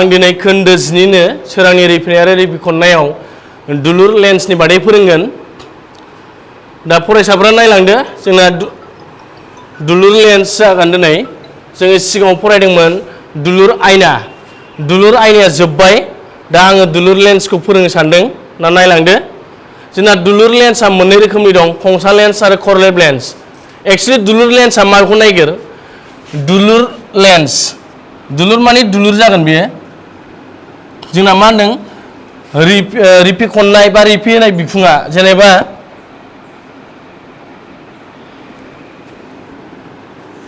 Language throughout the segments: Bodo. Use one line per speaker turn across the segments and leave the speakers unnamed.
आं दिनै खोन्दो 2 सोरांनि रिफिनाय आरो रिफिखननायाव दुलुर लेन्सनि बादै फोरोंगोन। दा फरायसाफ्रा नायलांदो जोंना दुलुर लेन्स जागोन दिनै जोङो सिगाङाव फरायदोंमोन दुलुर आयना। दुलुर आयनाया जोब्बाय दा आङो दुलुर लेन्सखौ फोरोंनो सानदों। ना नायलांदो जोंना दुलुर लेन्सआ मोननै रोखोमनि दं, खंसा लेन्स आरो खरलेब लेन्स। एक्चुअली दुलुर लेन्सआ माखौ नायगोर? दुलुर लेन्स, दुलुर माने दुलुर जागोन बेयो। जोंना मा होनदों रिफिखननाय बा रिफि होनाय बिखुङा जेनेबा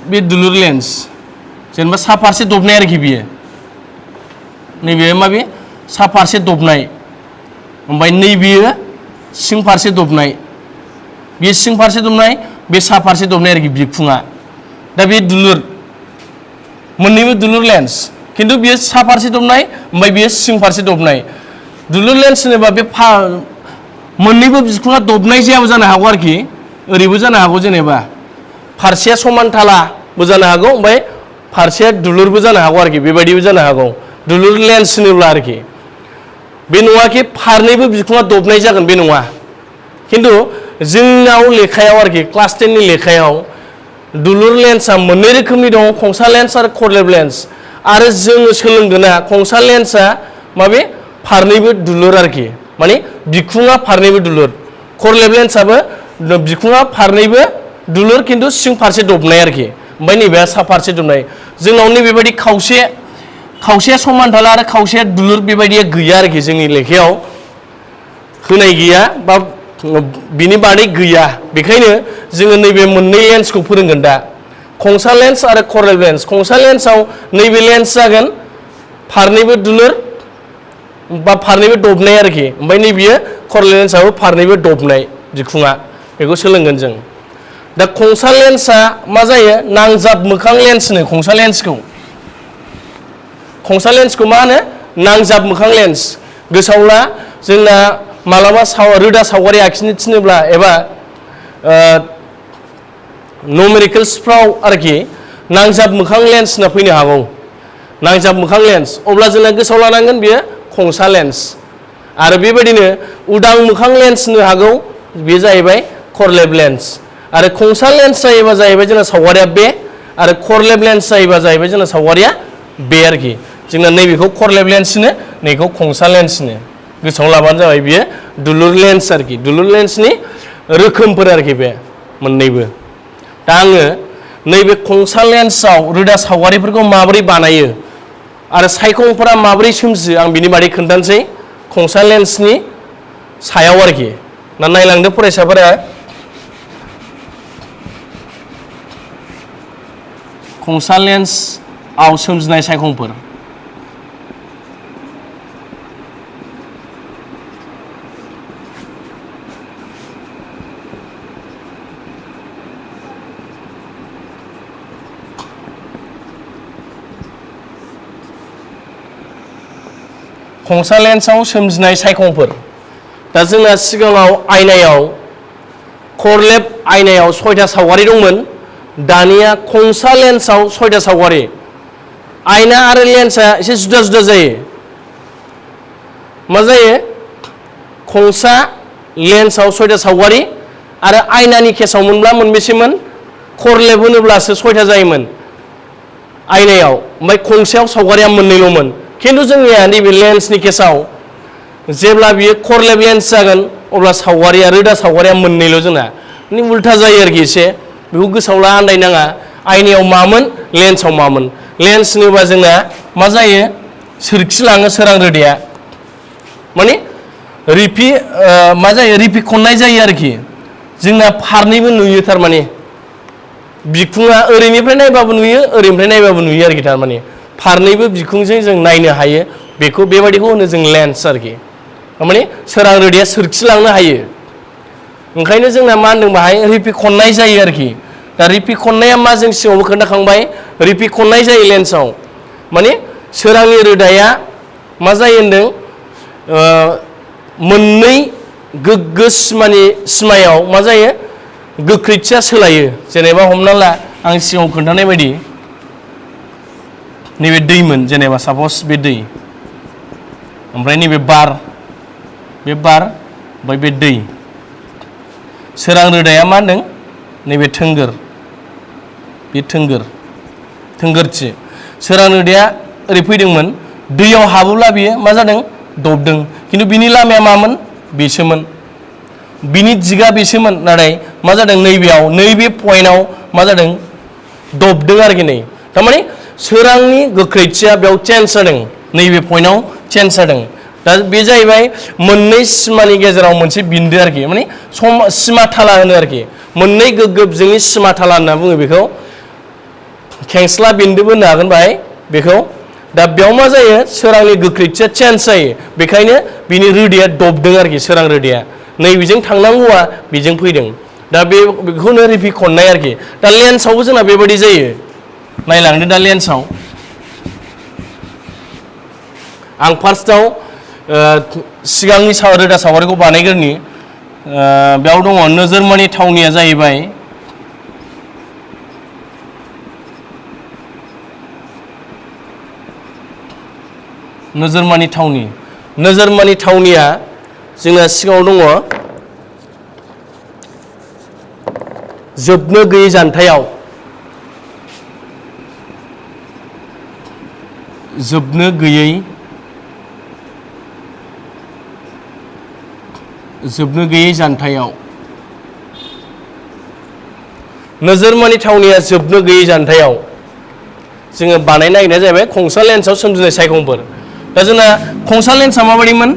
बे दुलुर लेन्स जेनेबा सा फारसे दबनाय आरोखि बियो। नैबे माबे सा फारसे दबनाय, ओमफ्राय नैबेयो सिं फारसे दबनाय। बे सिं फारसे दबनाय, बे सा फारसे दबनाय आरोखि बिखुङा। दा बे दुलुर मोननैबो दुलुर लेन्स, खिन्थु बियो सा फारसे दबनाय ओमफ्राय बियो सिं फारसे दबनाय। दुलुर लेन्स होनोबा बे मोननैबो बिखुङा दबनाय जायाबो जानो हागौ आरोखि, ओरैबो जानो हागौ, जेनेबा फारसेया समान थालाबो जानो हागौ ओमफ्राय फारसेया दुलुरबो जानो हागौ आरोखि, बेबायदिबो जानो हागौ दुलुर लेन्स होनोब्ला आरोखि। बे नङाखि फारनैबो बिखुङा दबनाय जागोन, बे नङा। खिन्थु जोंनाव लेखायाव आरोखि क्लास 10 नि लेखायाव दुलुर लेन्सआ मोननै रोखोमनि दं, खंसा लेन्स आरो खरलेब लेन्स। आरो जोङो सोलोंगोना खंसा लेन्सआ माबे फारनैबो दुलुर आरोखि, माने बिखुङा फारनैबो दुलुर। खरलेब लेन्सआबो बिखुङा फारनैबो दुलुर खिन्थु सिं फारसे दबनाय आरोखि, ओमफ्राय नैबे सा फारसे दबनाय। जोंनाव नैबेबायदि खावसेया समान थाला आरो खावसेया दुलुर बेबायदिया गैया आरोखि, जोंनि लेखायाव होनाय गैया बा बिनि बादै गैया। बेखायनो जोङो नैबे मोननै लेन्सखौ फोरोंगोन दा, खंसा लेन्स आरो खरलेब लेन्स। खंसा लेन्सआव नैबे लेन्स जागोन फारनैबो दुलुर बा फारनैबो दबनाय आरोखि, ओमफ्राय नैबेयो खरलेब लेन्सआबो फारनैबो दबनाय बिखुङा, बेखौ सोलोंगोन जों। दा खंसा लेन्सआ मा जायो? नांजाब मोखां लेन्स होनो खंसा लेन्सखौ। खंसा लेन्सखौ मा होनो? नांजाब मोखां लेन्स। गोसोआव ला, जोंना मालाबा रोदा सावगारि आखिनो थिनोब्ला एबा नुमेरिकेल्सफ्राव आरोखि नांजाब मोखां लेन्स होनना फैनो हागौ, नांजाब मोखां लेन्स। अब्ला जोंना गोसोआव लानांगोन बेयो खंसा लेन्स। आरो बेबायदिनो उदां मोखां लेन्स होनो हागौ, बेयो जाहैबाय खरलेब लेन्स। आरो खंसा लेन्स जायोबा जाहैबाय जोंना सावगारिया बे, आरो खरलेब लेन्स जायोबा जाहैबाय जोंना सावगारिया बे आरोखि। जोंना नैबेखौ खरलेब लेन्स होनो, नैखौ खंसा लेन्स होनो। गोसोआव लाबानो जाबाय, बियो दुलुर लेन्स आरोखि, दुलुर लेन्सनि रोखोमफोर आरोखि बे मोननैबो। दा आङो नैबे खंसा लेन्सआव रोदा सावगारिफोरखौ माबोरै बानायो आरो सायखंफोरा माबोरै सोमजियो आं बिनि बादै खोन्थानोसै, खंसा लेन्सनि सायाव आरोखि। ना नायलांदो फरायसाफोरा, खंसा लेन्सआव सोमजिनाय सायखंफोर। खंसा लेन्सआव सोमजिनाय सायखंफोर। दा जोंना सिगाङाव आयनायाव, खरलेब आयनायाव 6टा सावगारि दंमोन, दानिया खंसा लेन्सआव 6टा सावगारि। आयना आरो लेन्सआ एसे जुदा जुदा जायो। मा जायो? खंसा लेन्सआव 6टा सावगारि आरो आयनानि केसाव मोनब्ला मोनबेसेमोन? खरलेब होनोब्लासो 6टा जायोमोन आयनायाव, ओमफ्राय खंसायाव सावगारिया मोननैल'मोन। खिन्थु जोंनिया नैबे लेन्सनि केसाव जेब्ला बियो खरलेब लेन्स जागोन अब्ला सावगारिया, रोदा सावगारिया मोननैल' जोंना, माने उल्था जायो आरोखि एसे। बेखौ गोसोआव ला, आन्दायनाङा। आयनायाव मामोन, लेन्सआव मामोन। लेन्स होनोबा जोंना मा जायो? सोरखिलाङो सोरां रोदाया, माने मा जायो? रिफिखननाय जायो आरोखि। जोंना फारनैबो नुयो, थारमाने बिखुङा ओरैनिफ्राय नायबाबो नुयो, ओरैनिफ्राय नायबाबो नुयो आरोखि। थारमाने फारनैबो बिखुंजों जों नायनो हायो, बेखौ बेबायदिखौ होनो जों लेन्स आरोखि। माने सोरां रोदाया सोरखिलांनो हायो, ओंखायनो जोंना मा होनदों बाहाय? रिफिखननाय जायो आरोखि। दा रिफिखननाया मा? जों सिगाङावबो खोन्थाखांबाय, रिफिखननाय जायो लेन्सआव। माने सोरांनि रोदाया मा जायो होनदों? मोननै गोग्गो सिमायाव मा जायो? गोख्रैथिया सोलायो। जेनेबा हमना ला, आं सिगाङाव खोन्थानाय बायदि नैबे दैमोन, जेनेबा सापस बे दै, ओमफ्राय नैबे बार ओमफ्राय बे दै सोरां रोदाया मा होनदों नैबे थोंगोर बे थोंगोरथि सोरां रोदाया ओरै फैदोंमोन दैयाव हाबोब्ला बियो मा जादों दबदों खिन्थु बिनि लामाया मामोन बेसोमोन बिनि दिगा बेसोमोन नाथाय मा जादों नैबेयाव नैबे पइन्टआव मा जादों दबदों आरोखि नै थारमाने सोरांनि गोख्रैथिया बेयाव चेन्ज जादों नैबे पइन्टआव चेन्ज जादों दा बे जाहैबाय मोननै सिमानि गेजेराव मोनसे बिन्दो आरोखि माने सिमा थाला होनो आरोखि मोननै गोग्गोबजोंनि सिमा थाला होनना बुङो बेखौ खेंस्ला बिन्दोबो होननो हागोन बाहाय बेखौ दा बेयाव मा जायो सोरांनि गोख्रैथिया चेन्ज जायो बेखायनो बिनि रोदाया दबदों आरोखि सोरां रोदाया नैबेजों थांनांगौआ बेजों फैदों दा बेखौनो रिपिट खननाय आरोखि दा लेन्सआवबो जोंना बेबायदि जायो नायलांदो दा लेन्सआव आं फार्स्टआव सिगांनि रोदा सावगारिखौ बानायग्रोनि बेयाव दङ नोजोरमानि थावनिया जाहैबाय नोजोरमानि थावनिया जोंना सिगाङाव दङ जोबनो गैयै जानथायाव नोजोरमानि थावनिया जोबनो गैयै जानथायाव जोङो बानायनो नागिरनाया जाहैबाय खंसा लेन्सआव सोमजिनाय सायखंफोर दा जोंना खंसा लेन्सआ माबायदिमोन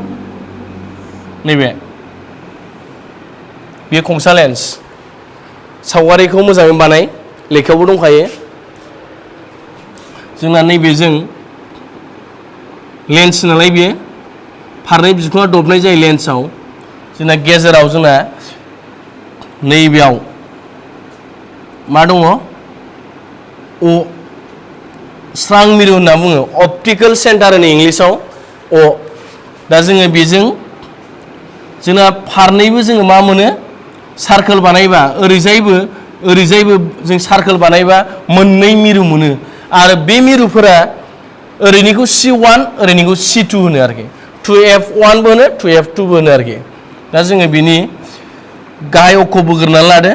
नैबे बेयो खंसा लेन्स सावगारिखौ मोजाङै बानाय लेखायावबो दंखायो जोंना नैबेजों लेन्स नालाय बेयो फारनै बिखुङा दबनाय जायो लेन्सआव जोंना गेजेराव जोंना नैबेयाव मा दङ स्रां मिरु होनना बुङो अप्टिकेल सेन्टार होनो इंलिसाव दा जोङो बेजों जोंना फारनैबो जोङो मा मोनो सार्कोल बानायबा ओरैजायबो जों सार्कोल बानायबा मोननै मिरु मोनो आरो बे मिरुफोरा ओरैनिखौ C1 ओरैनिखौ C2 होनो आरोखि 2F1 बो होनो 2F2 बो होनो आरोखि दा जोङो बिनि गाहाय अक्ष बोग्रोनानै लादो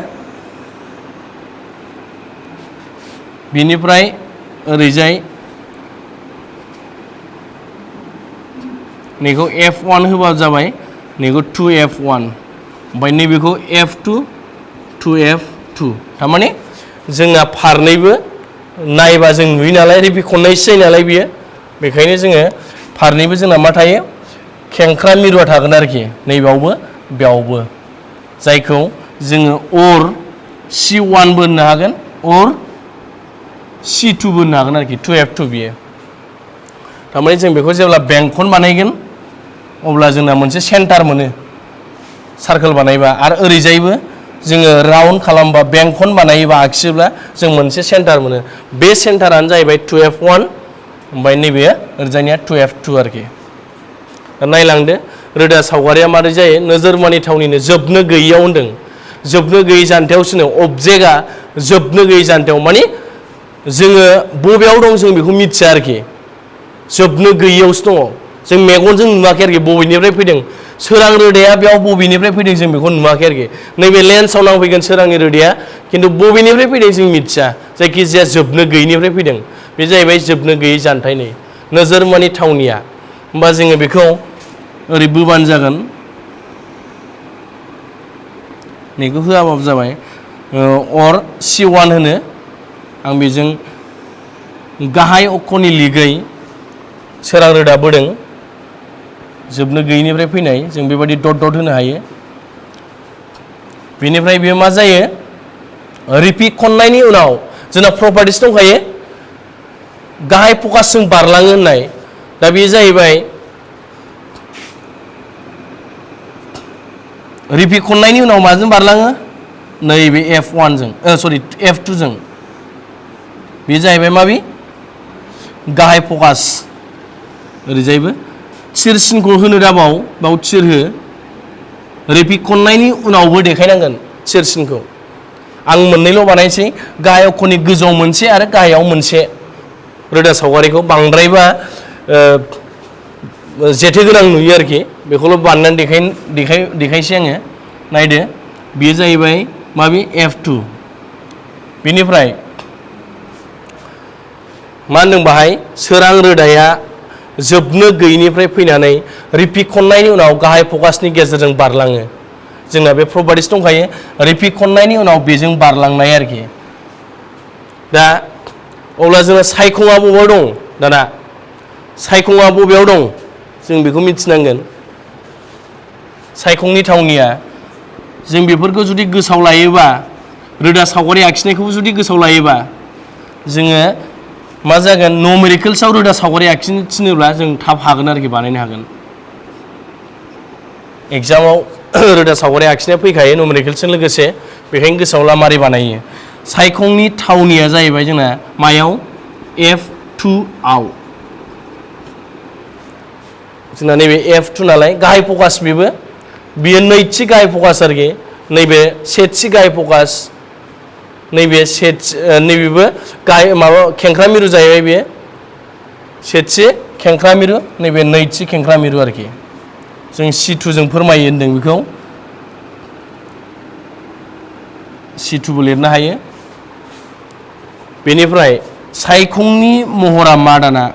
बिनिफ्राय ओरैजाय नैखौ F1 होबा जाबाय नैखौ 2F1 ओमफ्राय नैबेखौ F2 2F2 थारमाने जोंना फारनैबो नायबा जों नुयो नालाय रिपिट खननायसो जायो नालाय बियो बेखायनो जोङो फारनैबो जोंना मा थायो खेंख्रा मिरुआ थागोन आरोखि नैबेयावबो बेयावबो जायखौ जोङो or C1 बो होननो हागोन or C2 बो होननो हागोन आरोखि 2F2 बियो थारमाने जों बेखौ जेब्ला बेंखन बानायगोन अब्ला जोंना मोनसे सेन्टार मोनो सार्कोल बानायबा आरो ओरैजायबो जोङो राउन्ड खालामबा बेंखन बानायोबा आखियोब्ला जों मोनसे सेन्टार मोनो बे सेन्टारानो जाहैबाय 2F1 ओमफ्राय नैबे ओरैजायनिया 2F2 आरोखि नायलांदो रोदा सावगारिया मारै जायो नोजोरमानि थावनिनो जोबनो गैयैयाव होनदों जोबनो गैयै जानथायावसो अबजेक्टआ जोबनो गैयै जानथायाव माने जोङो बबेयाव दं जों बेखौ मिथिया आरोखि जोबनो गैयैयावसो दङ जों मेगनजों नुवाखै आरोखि बबेनिफ्राय फैदों सोरां रोदाया बेयाव बबेनिफ्राय फैदों जों बेखौ नुवाखै आरोखि नैबे लेन्सआव नांफैगोन सोरांनि रोदाया खिन्थु बबेनिफ्राय फैदों जों मिथिया जायखिजाया जोबनो गैयैनिफ्राय फैदों बे जाहैबाय जोबनो गैयै जानथाय नै नोजोरमानि थावनिया होमबा जोङो बेखौ ओरै बोबानो जागोन नैखौ होआबाबो जाबाय or C1 होनो आं बेजों गाहाय अक्षनि लिगै सोरां रोदा बोदों जोबनो गैयैनिफ्राय फैनाय जों बेबायदि डट डट होनो हायो बेनिफ्राय बेयो मा जायो रिपिट खननायनि उनाव जोंना प्रपार्टिस दंखायो गाहाय फकासजों बारलाङो होननाय दा बेयो जाहैबाय रिपिट खननायनि उनाव माजों बारलाङो नैबे F1 जों F2 जों बे जाहैबाय माबि गाहाय फकास ओरैजायबो थिरसिनखौ होनो दाबाव बाव थिर हो रिपिट खननायनि उनावबो देखायनांगोन थिरसिनखौ आं मोननैल' बानायसै गाहाय अक्षनि गोजौआव मोनसे आरो गाहायाव मोनसे रोदा सावगारिखौ बांद्रायबा जेथे गोनां नुयो आरोखि बेखौल' बानायनानै देखायसै आङो नायदो बेयो जाहैबाय माबि F2 बेनिफ्राय मा होनदों बाहाय सोरां रोदाया जोबनो गैयिनिफ्राय फैनानै रिपिट खननायनि उनाव गाहाय फकासनि गेजेरजों बारलाङो जोंना बे प्रपार्टिस दंखायो रिपिट खननायनि उनाव बेजों बारलांनाय आरोखि दा अब्ला जोंना सायखङा बबेयाव दं दाना सायखङा बबेयाव दं जों बेखौ मिथिनांगोन सायखंनि थावनिया जों बेफोरखौ जुदि गोसोआव लायोबा रोदा सावगारि आखिनायखौबो जुदि गोसोआव लायोबा जोङो मा जागोन नुमेरिकेल्सआव रोदा सावगारि आखिनो थिनोब्ला जों थाब हागोन आरोखि बानायनो हागोन एग्जामाव रोदा सावगारि आखिनाया फैखायो नुमेरिकेल्सजों लोगोसे बेखायनो गोसोआव ला मारै बानायो सायखंनि थावनिया जाहैबाय जोंना मायाव F2 आव जोंना नैबे F2 नालाय गाहाय फकास बियो नैथि गाहाय फकास आरोखि नैबे सेथि गाहाय फकास नैबे नैबेबो गाहाय माबा खेंख्रा मिरु जाहैबाय बेयो सेथि खेंख्रा मिरु नैबे नैथि खेंख्रा मिरु आरोखि जों C2 जों फोरमायो होनदों बेखौ C2 बो लिरनो हायो बेनिफ्राय सायखंनि महरा मा दाना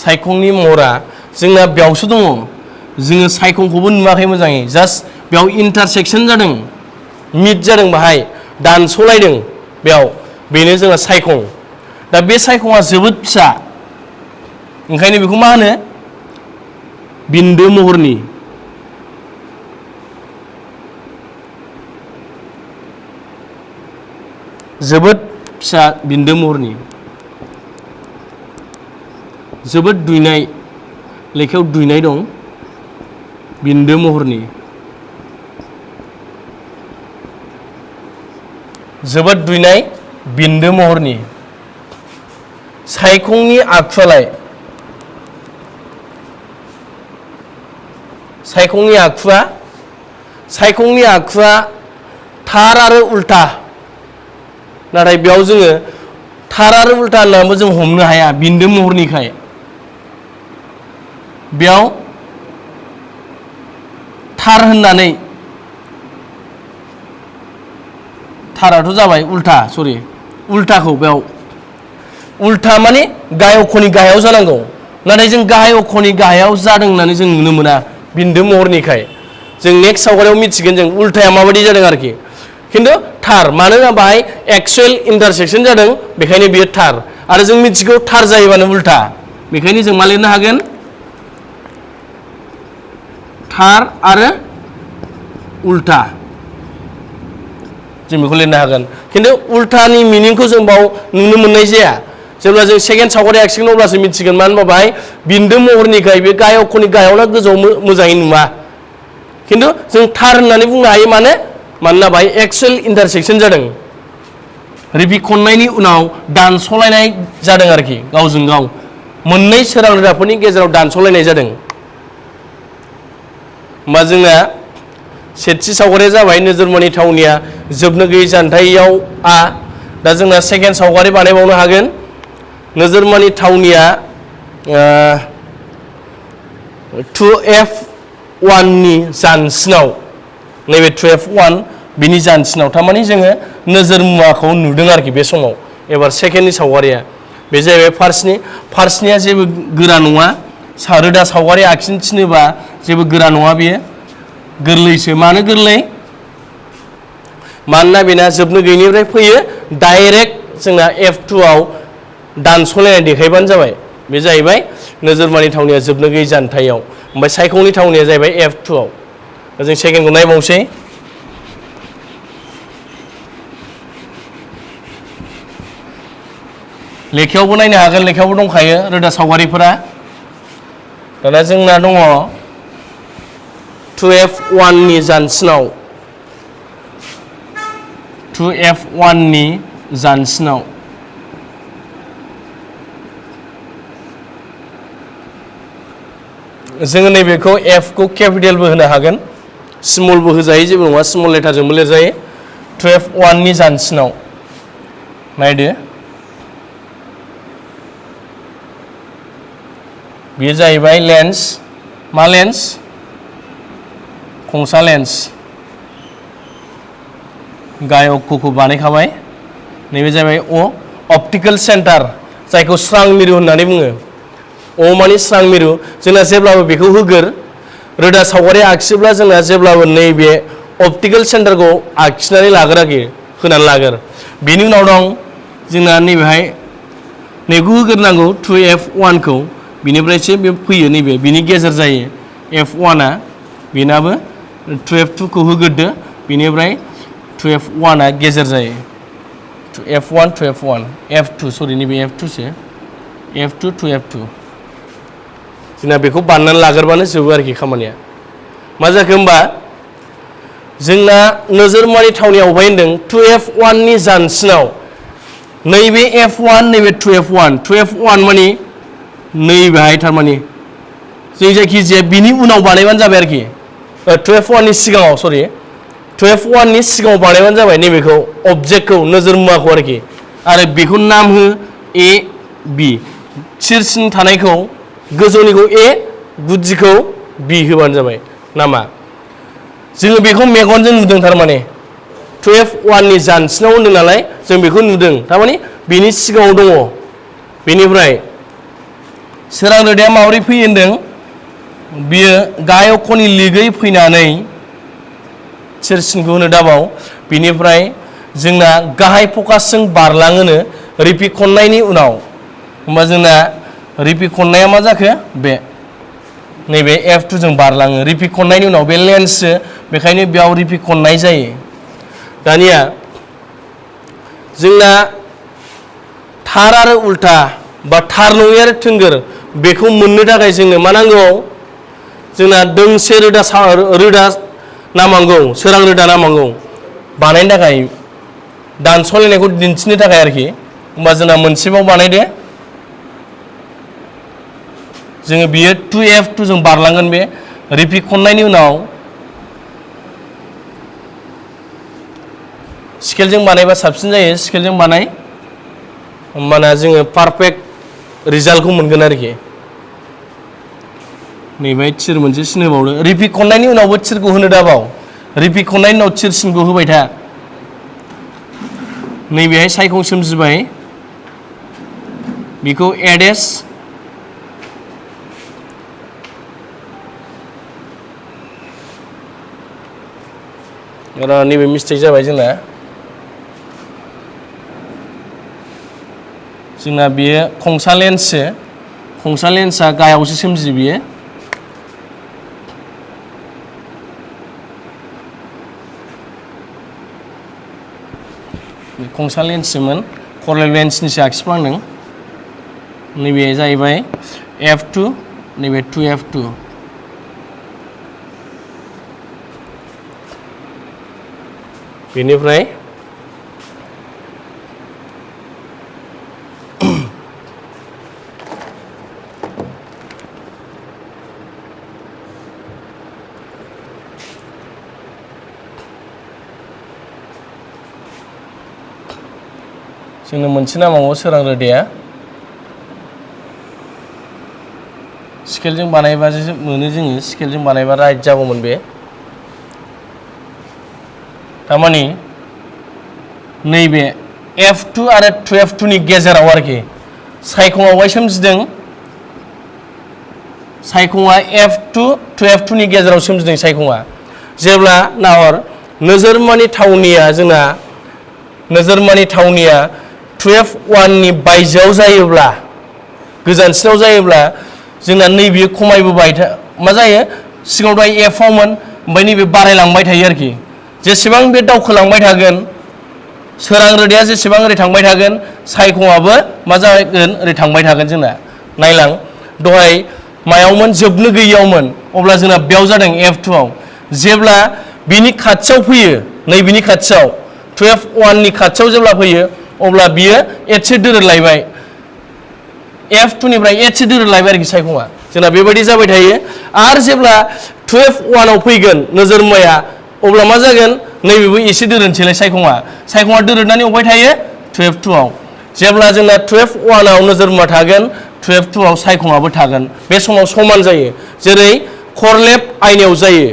सायखंनि महरा जोंना बेयावसो दङ जोङो सायखंखौबो नुवाखै मोजाङै जास्ट बेयाव इन्टारसेक्सन जादों मिट जादों बाहाय दानस'लायदों बेयाव बेनो जोंना सायखं दा बे सायखङा जोबोद फिसा ओंखायनो बेखौ मा होनो बिन्दो महरनि जोबोद फिसा बिन्दो महरनि जोबोद दुइनाय लेखायाव दुइनाय दं बिन्दो महरनि जोबोद दुइनाय बिन्दो महरनि सायखंनि आखुआलाय सायखंनि आखुआ थार आरो उल्था नाथाय बेयाव जोङो थार आरो उल्था होननानैबो जों हमनो हाया बिन्दो महरनिखाय बेयाव थार होननानै थाराथ' जाबाय उल्था सरि उल्थाखौ बेयाव उल्था माने गाहाय अक्षनि गाहायाव जानांगौ नाथाय जों गाहाय अक्षनि गाहायाव जादों होननानै जों नुनो मोना बिन्दो महरनिखाय जों नेक्स्ट सावगारियाव मिथिगोन जों उल्थाया माबायदि जादों आरोखि खिन्थु थार मानोना बाहाय एक्सुवेल इन्टारसेक्सन जादों बेखायनो बियो थार आरो जों मिथिगौ थार जायोबानो उल्था बेखायनो जों मा लिरनो हागोन थार आरो उल्था जों बेखौ लिरनो हागोन खिन्थु उल्थानि मिनिंखौ जों बाव नुनो मोननाय जाया जेब्ला जों सेकेन्ड सावगारि आखिगोन अब्लासो मिथिगोन मानो होनबा बाहाय बिन्दो महरनिखाय बे गाहाय अक्षनि गाहायावना गोजौआव मोजाङै नुवा खिन्थु जों थार होननानै बुंनो हायो मानोना बाहाय एक्सुवेल इन्टारसेक्सन जादों रिपिट खननायनि उनाव दानस'लायनाय जादों आरोखि गावजों गाव मोननै सोरां रोदाफोरनि गेजेराव दानस'लायनाय जादों होमबा जोंना सेथि सावगारिया जाबाय नोजोरमानि थावनिया जोबनो गैयै जानथायाव आ दा जोंना सेकेन्ड सावगारि बानायबावनो हागोन नोजोरमानि थावनिया 2F1 नि जानसिनाव नैबे 2F1 बिनि जानसिनाव थारमाने जोङो नोजोर मुवाखौ नुदों आरोखि बे समाव एबार सेकेन्डनि सावगारिया बे जाहैबाय फार्स्टनिया जेबो गोरा नङा रोदा सावगारि आखिनो थिनोबा जेबो गोरा नङा बेयो गोरलैसो मानो गोरलै मानोना बेना जोबनो गैयिनिफ्राय फैयो डाइरेक्ट जोंना F2 आव दानस'लायनाय देखायबानो जाबाय बे जाहैबाय नोजोरमानि थावनिया जोबनो गैयै जानथायाव ओमफ्राय सायखंनि थावनिया जाहैबाय F2 आव जों सेकेन्डखौ नायबावसै लेखायावबो नायनो हागोन लेखायावबो दंखायो रोदा सावगारिफोरा दाना जोंना दङ 2F1 नि जानसिनाव 2F1 नि जानसिनाव जोङो नैबेखौ F खौ केपिटेलबो होनो हागोन स्मलबो होजायो जेबो नङा स्मल लेटारजोंबो लिरजायो 2F1 नि जानसिनाव नायदो बेयो जाहैबाय लेन्स मा लेन्स खंसा लेन्स गाय अक्षखौ बानायखाबाय नैबे जाहैबाय अ अप्टिकेल सेन्टार जायखौ स्रां मिरु होननानै बुङो अ माने स्रां मिरु जोंना जेब्लाबो बेखौ होगोर रोदा सावगारि आखियोब्ला जोंना जेब्लाबो नैबे अप्टिकेल सेन्टारखौ आखिनानै लागोर आरोखि होनानै लागोर बेनि उनाव दं जोंना नैबेहाय नैखौ होग्रोनांगौ 2F1 खौ बिनिफ्रायसो बे फैयो नैबे बिनि गेजेर जायो F1आ बेनाबो 2F2 खौ होग्रोदो बिनिफ्राय 2F1 आ गेजेर जायो F1 2F1 F2 सरि नैबे F2 सो F2 2F2 जोंना बेखौ बानायनानै लाग्रोबानो जोबो आरोखि खामानिया मा जाखो होमबा जोंना नोजोरमानि थावनियाव अबहाय होनदों 2F1 नि जानसिनाव नैबे F1 नैबे 2F1 माने नैबेहाय थारमाने जों जायखिजाया बिनि उनाव बानायबानो जाबाय आरोखि 2F1 नि सिगाङाव सरि 2F1 नि सिगाङाव बानायबानो जाबाय नैबेखौ अबजेक्टखौ नोजोर मुवाखौ आरोखि आरो बेखौ नाम हो A B सिरसिन थानायखौ गोजौनिखौ A गुदिखौ B होबानो जाबाय नामा जोङो बेखौ मेगनजों नुदों थारमाने 2F1 नि जानसिनाव होनदों नालाय जों बेखौ नुदों थारमाने बेनि सिगाङाव दङ बेनिफ्राय सोरां रोदाया माबोरै फैयो होनदों बियो गाहाय अक्षनि लिगै फैनानै सिरसिनखौ होनो दाबाव बिनिफ्राय जोंना गाहाय फकासजों बारलाङोनो रिपिट खननायनि उनाव होमबा जोंना रिपिट खननाया मा जाखो बे नैबे F2 जों बारलाङो रिपिट खननायनि उनाव बे लेन्ससो बेखायनो बेयाव रिपिट खननाय जायो दानिया जोंना थार आरो उल्था बा थार नङि आरो थोंगोर बेखौ मोननो थाखाय जोंनो मा नांगौ जोंना दोंसे रोदा नामांगौ सोरां रोदा नामांगौ बानायनो थाखाय दानस'लायनायखौ दिन्थिनो थाखाय आरोखि होमबा जोंना मोनसेबाव बानायदो जोङो बियो 2F2 जों बारलांगोन बे रिपिट खननायनि उनाव स्केलजों बानायबा साबसिन जायो स्केलजों बानाय होमबाना जोङो पारफेक्ट रिजाल्टखौ मोनगोन आरोखि नैबे थिर मोनसे सिन होबावदो रिपिट खननायनि उनावबो थिरखौ होनो दाबाव रिपिट खननायनि उनाव थिर सिनखौ होबाय था नैबेहाय सायखं सोमजिबाय बेखौ एडेस नैबे मिस्टेक जाबाय जोंना बेयो खंसा लेन्ससो खंसा लेन्सआ गाहायावसो सोमजियो बियो खंसा लेन्ससोमोन करनेल लेन्सनिसो आखिफ्लांदों नैबे जाहैबाय F2 नैबे 2F2 बेनिफ्राय जोंनो मोनसे नामाव सोरां रोदाया स्केलजों बानायबासो मोनो जोङो स्केलजों बानायबा राइट जागौमोन बे थारमाने नैबे F2 आरो 2F2 नि गेजेराव आरोखि सायखङावहाय सोमजिदों सायखङा F2 2F2 नि गेजेराव सोमजिदों सायखङा जेब्ला नाहर नोजोरमानि थावनिया जोंना नोजोरमानि थावनिया 2F1 नि बायजोआव जायोब्ला गोजानसिनाव जायोब्ला जोंना नैबे खमायबोबाय मा जायो सिगाङाव दहाय F आवमोन ओमफ्राय नैबे बारायलांबाय थायो आरोखि जेसेबां बे दावखोलांबाय थागोन सोरां रोदाया जेसेबां ओरै थांबाय थागोन सायखङाबो मा जागोन ओरै थांबाय थागोन जोंना नायलां दहाय मायावमोन जोबनो गैयियावमोन अब्ला जोंना बेयाव जादों F2 आव जेब्ला बिनि खाथियाव फैयो नैबेनि खाथियाव 2F1 नि खाथियाव जेब्ला फैयो अब्ला बियो एसे दोरोदलायबाय F2 निफ्राय एसे दोरोदलायबाय आरोखि सायखङा जोंना बेबायदि जाबाय थायो आरो जेब्ला 2F1 आव फैगोन नोजोर मुवाया अब्ला मा जागोन नैबेबो एसे दोरोदसैलाय सायखङा दोरोदनानै अबहाय थायो 2F2 आव जेब्ला जोंना 2F1 आव नोजोर मुवा थागोन 12 आव सायखंआबो थागोन बे समाव समान जायो जेरै खरलेब आयनायाव जायो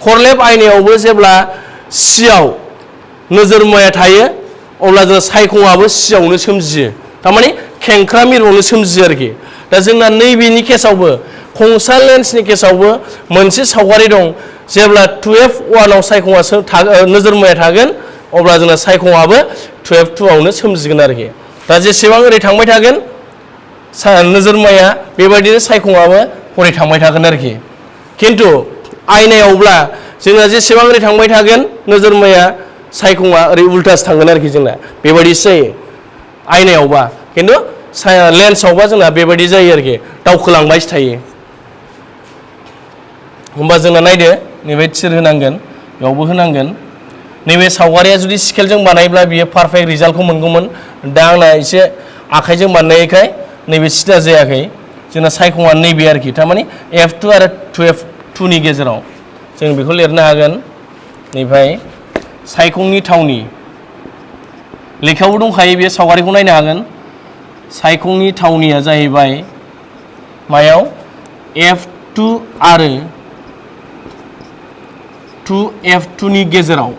खरलेब आयनायावबो जेब्ला सियाव नोजोर मुवाया थायो अब्ला जों सायखंआबो सियावनो सोमजियो थारमाने खेंख्रा मिरुआवनो सोमजियो आरोखि दा जोंना नैबेनि केसावबो खंसा लेन्सनि केसावबो मोनसे सावगारि दं जेब्ला 12:1 आव सायखंआ नोजोर मुवाया थागोन अब्ला जोंना सायखंआबो 12:2 आवनो सोमजिगोन आरोखि दा जेसेबां ओरै थांबाय थागोन नोजोर मुवाया बेबायदिनो सायखंआबो हरै थांबाय थागोन आरोखि खिन्थु आयनायावब्ला जोंना जेसेबां ओरै थांबाय थागोन नोजोर मुवाया सायखंआ ओरै उल्टासो थांगोन आरोखि जोंना बेबायदिसो जायो आयनायावबा खिन्थु लेन्सआवबा जोंना बेबायदि जायो आरोखि दावखोलांबायसो थायो होमबा जोंना नायदो नैबे थिर होनांगोन बेयावबो होनांगोन नैबे सावगारिया जुदि स्केलजों बानायब्ला बियो पारफेक्ट रिजाल्टखौ मोनगौमोन दा आंना एसे आखाइजों बानायनायखाय नैबे सिदा जायाखै जोंना सायखंआ नैबे आरोखि थारमाने F2 आरो 12 नि गेजेराव जों बेखौ लिरनो हागोन बेनिफ्राय सायखंनि थावनि लेखायावबो दंखायो बे सावगारिखौ नायनो हागोन सायखंनि थावनिया जाहैबाय मायाव F2 आरो 2F2 नि गेजेराव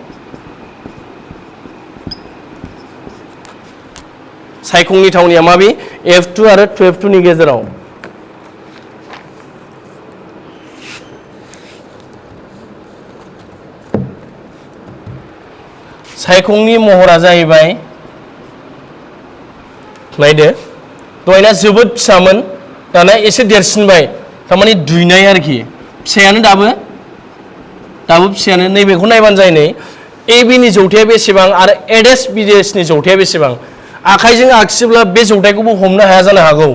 सायखंनि थावनिया माबे F2 आरो 12 नि गेजेराव सायखंनि महरा जाहैबाय नायदो दहायना जोबोद फिसामोन दाना एसे देरसिनबाय थारमाने दुइनाय आरोखि फिसायानो दाबो फिसायानो नैबेखौ नायबानो जायो नै AB नि जौथाया बेसेबां आरो ADS BDS नि जौथाया बेसेबां आखाइजों आखियोब्ला बे जौथायखौबो हमनो हाया जानो हागौ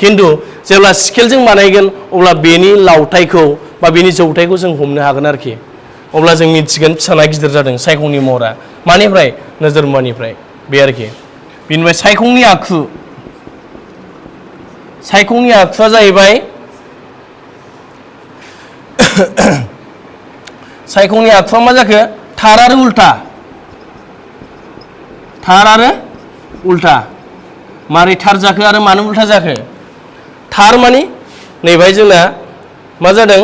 खिन्थु जेब्ला स्केलजों बानायगोन अब्ला बेनि लावथायखौ बा बेनि जौथायखौ जों हमनो हागोन आरोखि अब्ला जों मिथिगोन फिसाना गिदिर जादों सायखंनि महरा मानिफ्राय नोजोर मुवानिफ्राय बे आरोखि बेनिफ्राय सायखंनि आखुआ जाहैबाय सायखंनि आखुआ मा जाखो थार आरो उल्टा मारै थार जाखो आरो मानो उल्टा जाखो थार माने नैबाय जोंना मा जादों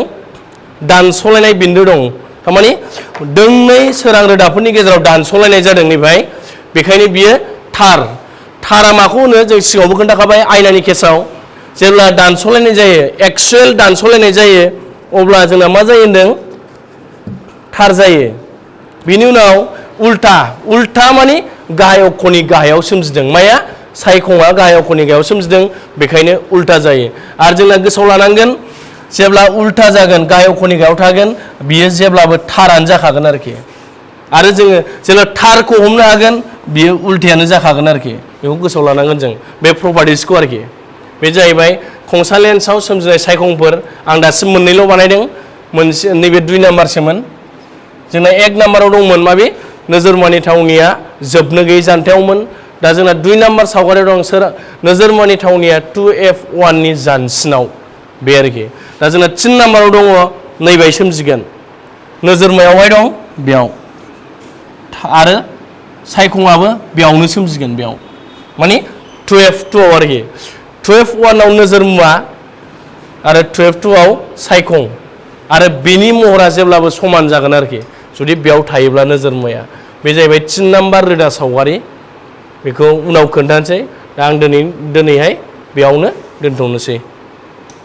दानस'लायनाय बिन्दो दं थारमाने दोंनै सोरां रोदाफोरनि गेजेराव दानस'लायनाय जादों नैबाय बेखायनो बियो थारा माखौ होनो जों सिगाङावबो खोन्थाखाबाय आयनानि केसाव जेब्ला दानस'लायनाय जायो एक्सुवेल दानस'लायनाय जायो अब्ला जोंना मा जायो होनदों थार जायो बिनि उनाव उल्टा माने गाहाय अक्षनि गाहायाव सोमजिदों माया सायखंआ गाहाय अक्षनि गाहायाव सोमजिदों बेखायनो उल्टा जायो आरो जोंना गोसोआव लानांगोन जेब्ला उल्टा जागोन गाहाय अक्षनि गाहायाव थागोन बियो जेब्लाबो थारानो जाखागोन आरोखि आरो जोङो जेब्ला थारखौ हमनो हागोन बियो उल्टायानो जाखागोन आरोखि बेखौ गोसोआव लानांगोन जों बे प्रपार्टिसखौ आरोखि बे जाहैबाय खंसा लेन्सआव सोमजिनाय सायखंफोर आं दासिम मोननैल' बानायदों मोनसे नैबे 2 नाम्बारसोमोन जोंना 1 नाम्बाराव दंमोन माबे नोजोर मुवानि थावनिया जोबनो गैयै जानथायावमोन दा जोंना 2 नाम्बार सावगारियाव दं नोजोर मुवानि थावनिया 2F1 नि जानसिनाव बे आरोखि दा जोंना 3 नाम्बाराव दङ नैबाय सोमजिगोन नोजोर मुवायावहाय दं बेयाव आरो सायखंआबो बेयावनो सोमजिगोन बेयाव माने 2F2 आव आरोखि 2F1 आव नोजोर मुवा आरो 2F2 आव सायखं आरो बेनि महरा जेब्लाबो समान जागोन आरोखि जुदि बेयाव थायोब्ला नोजोर मुवाया बे जाहैबाय 3 नाम्बार रोदा सावगारि बेखौ उनाव खोन्थानोसै दा आं दिनैहाय बेयावनो दोनथ'नोसै